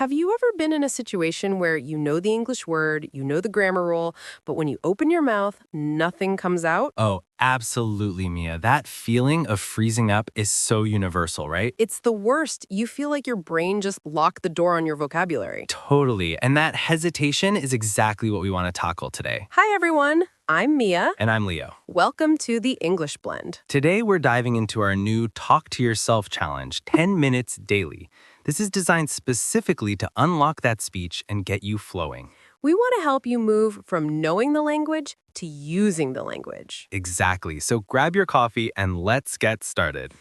Have you ever been in a situation where you know the English word, you know the grammar rule, but when you open your mouth, nothing comes out? Oh, absolutely, Mia. That feeling of freezing up is so universal, right? It's the worst. You feel like your brain just locked the door on your vocabulary. Totally. And that hesitation is exactly what we want to tackle today. Hi, everyone. I'm Mia. And I'm Leo. Welcome to the English Blend. Today, we're diving into our new Talk to Yourself challenge, 10 minutes daily. This is designed specifically to unlock that speech and get you flowing. We want to help you move from knowing the language to using the language. Exactly. So grab your coffee and let's get started.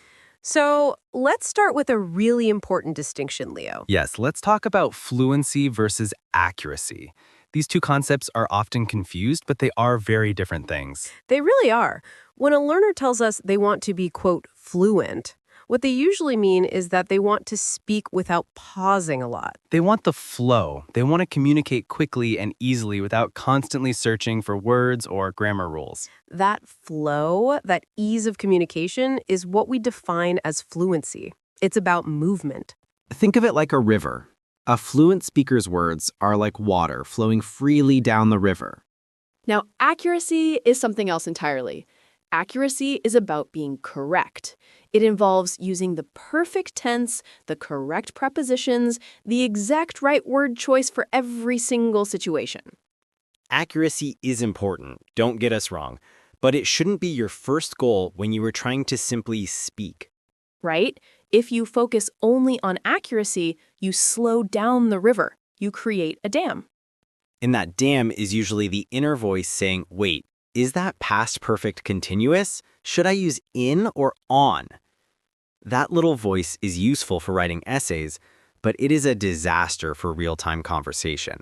So let's start with a really important distinction, Leo. Yes, let's talk about fluency versus accuracy. These two concepts are often confused, but they are very different things. They really are. When a learner tells us they want to be, quote, fluent, what they usually mean is that they want to speak without pausing a lot. They want the flow. They want to communicate quickly and easily without constantly searching for words or grammar rules. That flow, that ease of communication, is what we define as fluency. It's about movement. Think of it like a river. A fluent speaker's words are like water flowing freely down the river. Now, accuracy is something else entirely. Accuracy is about being correct. It involves using the perfect tense, the correct prepositions, the exact right word choice for every single situation. Accuracy is important, don't get us wrong, but it shouldn't be your first goal when you are trying to simply speak. Right? If you focus only on accuracy, you slow down the river. You create a dam. And that dam is usually the inner voice saying, wait, is that past perfect continuous? Should I use in or on? That little voice is useful for writing essays, but it is a disaster for real-time conversation.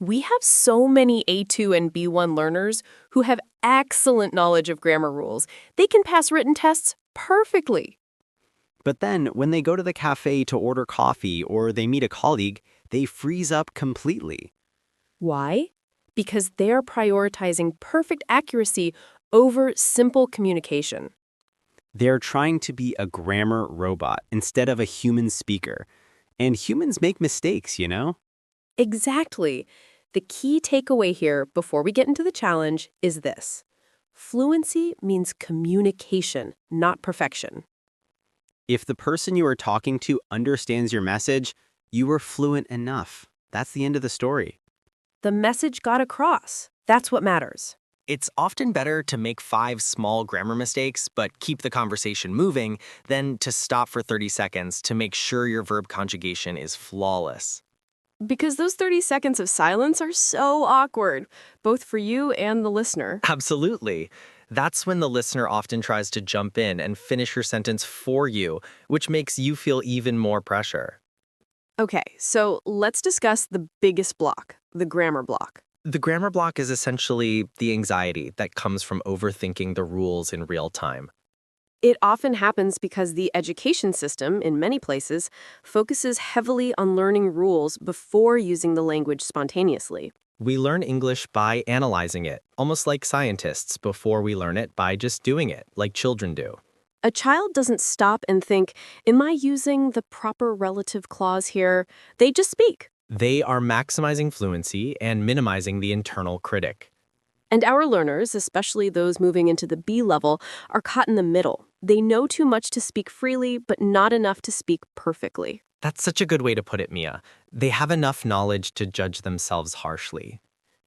We have so many A2 and B1 learners who have excellent knowledge of grammar rules. They can pass written tests perfectly. But then, when they go to the cafe to order coffee or they meet a colleague, they freeze up completely. Why? Because they're prioritizing perfect accuracy over simple communication. They're trying to be a grammar robot instead of a human speaker. And humans make mistakes, you know? Exactly. The key takeaway here, before we get into the challenge, is this. Fluency means communication, not perfection. If the person you are talking to understands your message, you are fluent enough. That's the end of the story. The message got across. That's what matters. It's often better to make 5 small grammar mistakes but keep the conversation moving than to stop for 30 seconds to make sure your verb conjugation is flawless. Because those 30 seconds of silence are so awkward, both for you and the listener. Absolutely. That's when the listener often tries to jump in and finish your sentence for you, which makes you feel even more pressure. Okay, so let's discuss the biggest block, the grammar block. The grammar block is essentially the anxiety that comes from overthinking the rules in real time. It often happens because the education system, in many places, focuses heavily on learning rules before using the language spontaneously. We learn English by analyzing it, almost like scientists, before we learn it by just doing it, like children do. A child doesn't stop and think, am I using the proper relative clause here? They just speak. They are maximizing fluency and minimizing the internal critic. And our learners, especially those moving into the B level, are caught in the middle. They know too much to speak freely, but not enough to speak perfectly. That's such a good way to put it, Mia. They have enough knowledge to judge themselves harshly.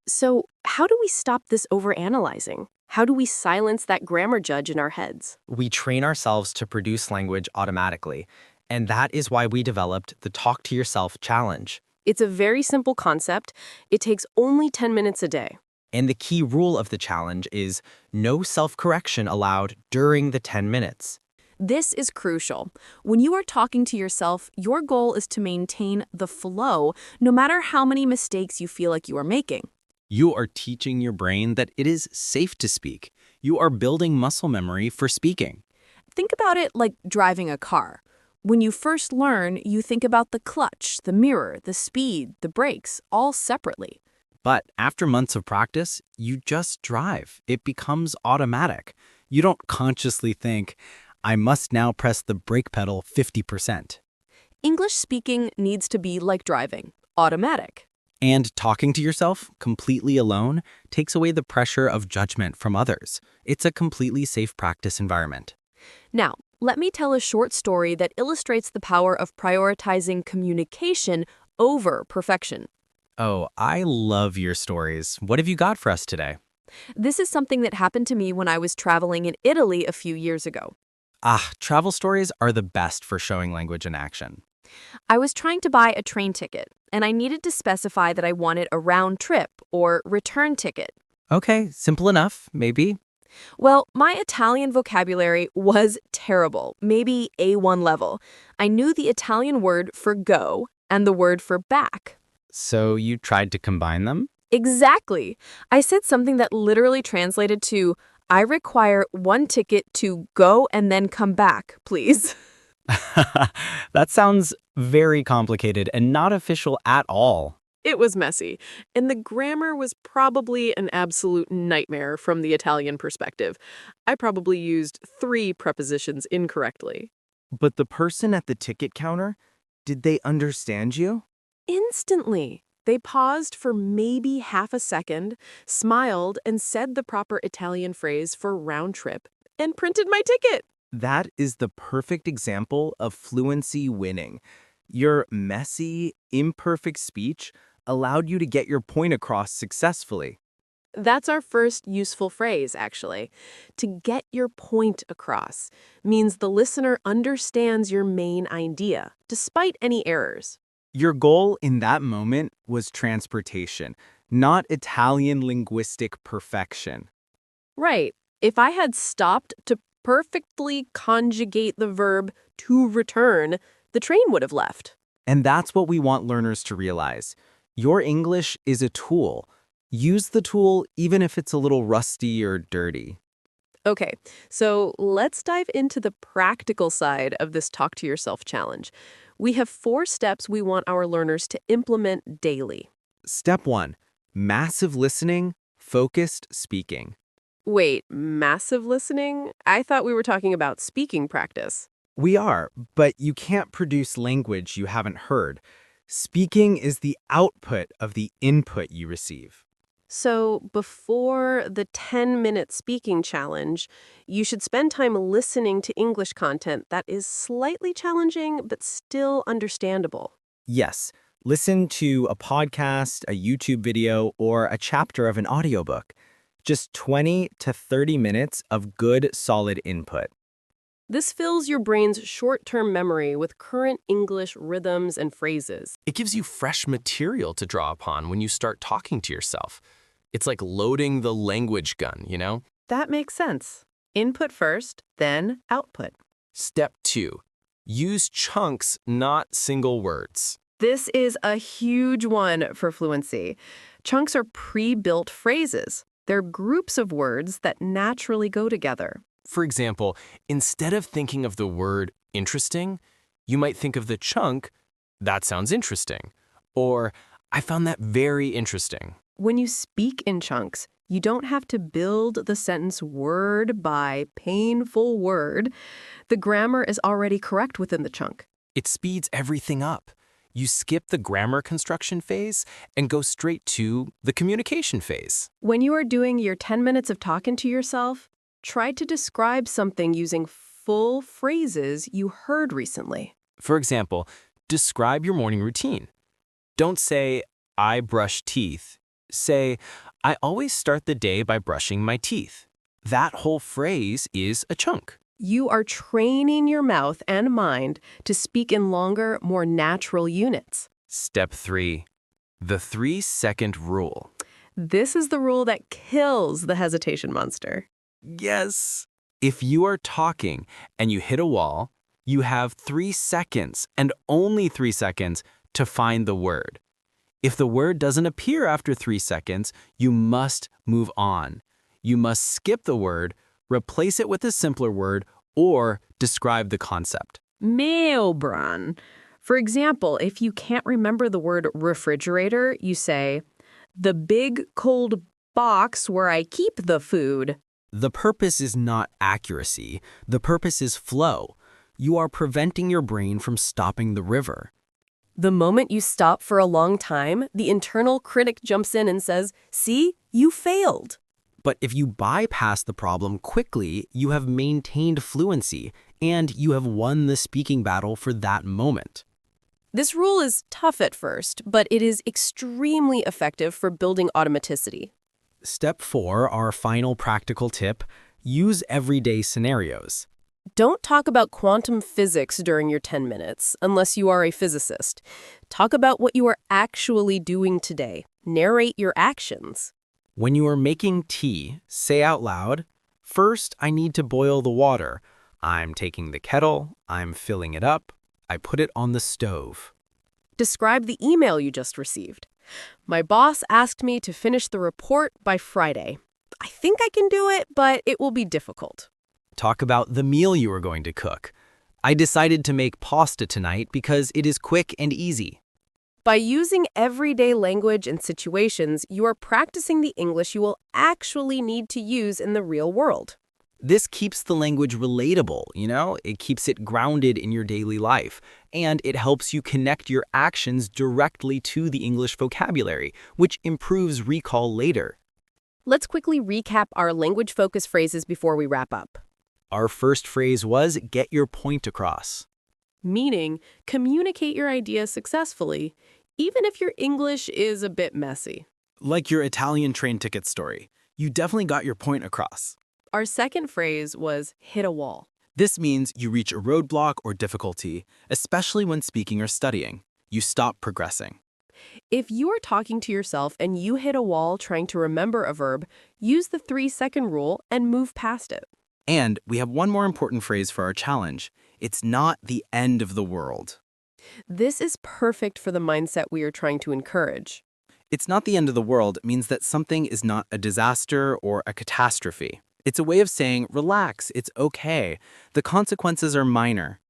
So how do we stop this overanalyzing? How do we silence that grammar judge in our heads? We train ourselves to produce language automatically, and that is why we developed the Talk to Yourself challenge. It's a very simple concept. It takes only 10 minutes a day. And the key rule of the challenge is no self-correction allowed during the 10 minutes. This is crucial. When you are talking to yourself, your goal is to maintain the flow, no matter how many mistakes you feel like you are making. You are teaching your brain that it is safe to speak. You are building muscle memory for speaking. Think about it like driving a car. When you first learn, you think about the clutch, the mirror, the speed, the brakes, all separately. But after months of practice, you just drive. It becomes automatic. You don't consciously think, I must now press the brake pedal 50%. English speaking needs to be like driving, automatic. And talking to yourself completely alone takes away the pressure of judgment from others. It's a completely safe practice environment. Now, let me tell a short story that illustrates the power of prioritizing communication over perfection. Oh, I love your stories. What have you got for us today? This is something that happened to me when I was traveling in Italy a few years ago. Travel stories are the best for showing language in action. I was trying to buy a train ticket, and I needed to specify that I wanted a round trip or return ticket. Okay, simple enough, maybe. Well, my Italian vocabulary was terrible, maybe A1 level. I knew the Italian word for go and the word for back. So you tried to combine them? Exactly. I said something that literally translated to, I require one ticket to go and then come back, please. That sounds very complicated and not official at all. It was messy, and the grammar was probably an absolute nightmare from the Italian perspective. I probably used 3 prepositions incorrectly. But the person at the ticket counter, did they understand you? Instantly, they paused for maybe half a second, smiled, and said the proper Italian phrase for round trip, and printed my ticket. That is the perfect example of fluency winning. Your messy, imperfect speech allowed you to get your point across successfully. That's our first useful phrase, actually. To get your point across means the listener understands your main idea, despite any errors. Your goal in that moment was transportation, not Italian linguistic perfection. Right. If I had stopped to perfectly conjugate the verb to return, the train would have left. And that's what we want learners to realize. Your English is a tool. Use the tool even if it's a little rusty or dirty. Okay, so let's dive into the practical side of this Talk to Yourself challenge. We have 4 steps we want our learners to implement daily. Step 1. Massive listening, focused speaking. Wait, massive listening? I thought we were talking about speaking practice. We are, but you can't produce language you haven't heard. Speaking is the output of the input you receive. So before the 10-minute speaking challenge, you should spend time listening to English content that is slightly challenging but still understandable. Yes, listen to a podcast, a YouTube video, or a chapter of an audiobook. Just 20 to 30 minutes of good, solid input. This fills your brain's short-term memory with current English rhythms and phrases. It gives you fresh material to draw upon when you start talking to yourself. It's like loading the language gun, you know? That makes sense. Input first, then output. Step 2. Use chunks, not single words. This is a huge one for fluency. Chunks are pre-built phrases. They're groups of words that naturally go together. For example, instead of thinking of the word interesting, you might think of the chunk, that sounds interesting, or I found that very interesting. When you speak in chunks, you don't have to build the sentence word by painful word. The grammar is already correct within the chunk. It speeds everything up. You skip the grammar construction phase and go straight to the communication phase. When you are doing your 10 minutes of talking to yourself, try to describe something using full phrases you heard recently. For example, describe your morning routine. Don't say, I brush teeth. Say, I always start the day by brushing my teeth. That whole phrase is a chunk. You are training your mouth and mind to speak in longer, more natural units. Step 3. The 3-second rule. This is the rule that kills the hesitation monster. Yes. If you are talking and you hit a wall, you have 3 seconds and only 3 seconds to find the word. If the word doesn't appear after 3 seconds, you must move on. You must skip the word, replace it with a simpler word, or describe the concept. Meelbron. For example, if you can't remember the word refrigerator, you say, the big cold box where I keep the food. The purpose is not accuracy. The purpose is flow. You are preventing your brain from stopping the river. The moment you stop for a long time, the internal critic jumps in and says, "See, you failed." But if you bypass the problem quickly, you have maintained fluency and you have won the speaking battle for that moment. This rule is tough at first, but it is extremely effective for building automaticity. Step 4, our final practical tip, use everyday scenarios. Don't talk about quantum physics during your 10 minutes, unless you are a physicist. Talk about what you are actually doing today. Narrate your actions. When you are making tea, say out loud, "First, I need to boil the water. I'm taking the kettle, I'm filling it up, I put it on the stove." Describe the email you just received. My boss asked me to finish the report by Friday. I think I can do it, but it will be difficult. Talk about the meal you are going to cook. "I decided to make pasta tonight because it is quick and easy." By using everyday language and situations, you are practicing the English you will actually need to use in the real world. This keeps the language relatable, It keeps it grounded in your daily life, and it helps you connect your actions directly to the English vocabulary, which improves recall later. Let's quickly recap our language focus phrases before we wrap up. Our first phrase was "get your point across." Meaning, communicate your idea successfully, even if your English is a bit messy. Like your Italian train ticket story, you definitely got your point across. Our second phrase was hit a wall. This means you reach a roadblock or difficulty, especially when speaking or studying. You stop progressing. If you are talking to yourself and you hit a wall trying to remember a verb, use the 3-second rule and move past it. And we have one more important phrase for our challenge. It's not the end of the world. This is perfect for the mindset we are trying to encourage. It's not the end of the world means that something is not a disaster or a catastrophe. It's a way of saying, relax, it's okay. The consequences are minor.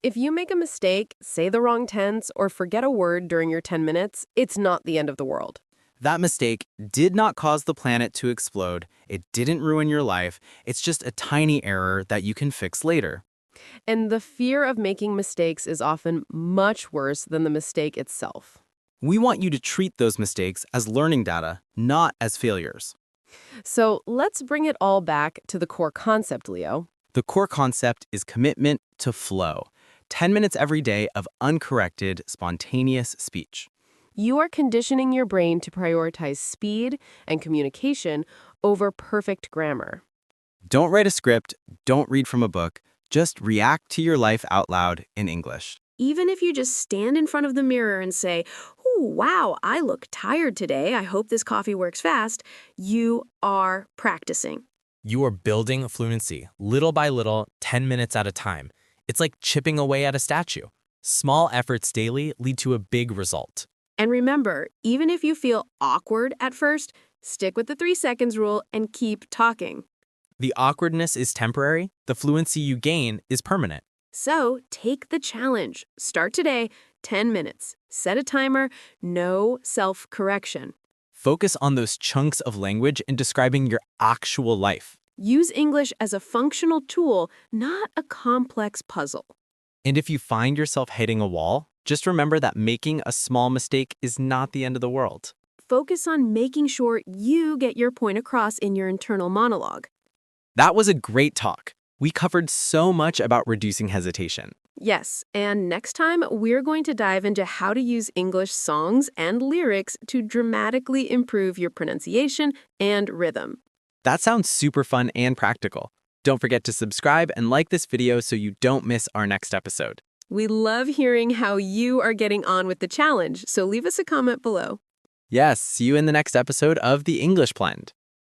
If you make a mistake, say the wrong tense, or forget a word during your 10 minutes, it's not the end of the world. That mistake did not cause the planet to explode. It didn't ruin your life. It's just a tiny error that you can fix later. And the fear of making mistakes is often much worse than the mistake itself. We want you to treat those mistakes as learning data, not as failures. So let's bring it all back to the core concept, Leo. The core concept is commitment to flow. 10 minutes every day of uncorrected, spontaneous speech. You are conditioning your brain to prioritize speed and communication over perfect grammar. Don't write a script, don't read from a book, just react to your life out loud in English. Even if you just stand in front of the mirror and say, "Oh, wow, I look tired today. I hope this coffee works fast," you are practicing. You are building fluency, little by little, 10 minutes at a time. It's like chipping away at a statue. Small efforts daily lead to a big result. And remember, even if you feel awkward at first, stick with the 3 seconds rule and keep talking. The awkwardness is temporary. The fluency you gain is permanent. So take the challenge. Start today, 10 minutes. Set a timer, no self-correction. Focus on those chunks of language in describing your actual life. Use English as a functional tool, not a complex puzzle. And if you find yourself hitting a wall, just remember that making a small mistake is not the end of the world. Focus on making sure you get your point across in your internal monologue. That was a great talk. We covered so much about reducing hesitation. Yes, and next time we're going to dive into how to use English songs and lyrics to dramatically improve your pronunciation and rhythm. That sounds super fun and practical. Don't forget to subscribe and like this video so you don't miss our next episode. We love hearing how you are getting on with the challenge, so leave us a comment below. Yes, see you in the next episode of The English Blend.